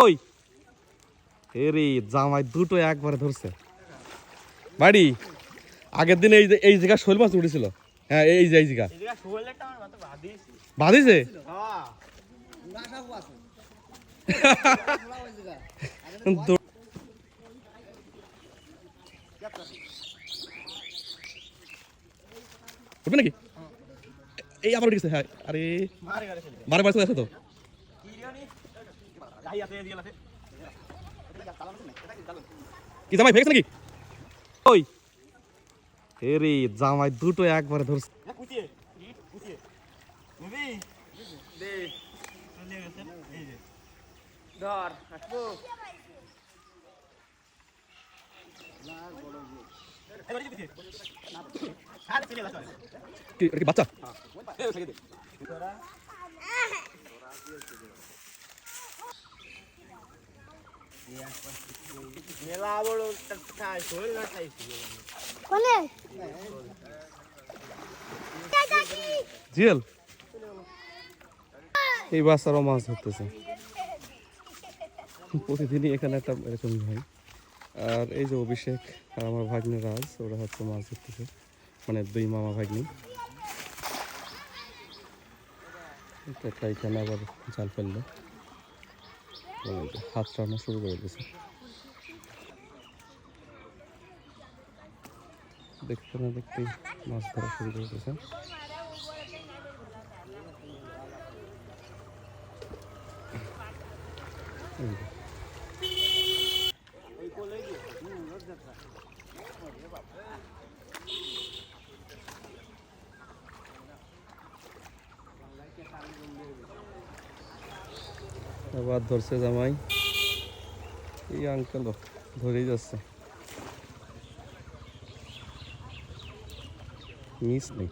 ওই এরে জামাই দুটো একবারে ধরছে বাড়ি। আগের দিন এই জায়গা শোল মাছ উঠেছিল। হ্যাঁ এই জায়গা বাঁধিছে। উঠবে নাকি এই আবার উঠেছে। হ্যাঁ আরে বারে বারে চলে আসে তো। কি জামাই ভেগেছে নাকি? ওই এরে জামাই দুটো একবারে ধরছে। বাচ্চা জিয়াল এই বাচ্চারাও মাছ ধরতেছে প্রতিদিনই এখানে একটা এরকম হয়। আর এই যে অভিষেক আর আমার ভাগ্নে রাজ ওরা হচ্ছে মাছ ধরতেছে, মানে দুই মামা ভাগ্নি। এখানে আবার জাল ফেললো, হাত রান্না শুরু করে দিয়েছে। দেখতে না দেখতেই মাছ ধরা শুরু করে দিয়েছে। আবার ধরছে জামাই, এই আঙ্কেল ধরেই যাচ্ছে, মিস নেই।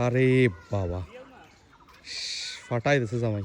আরে বাবা ফাটাই দিছে জামাই।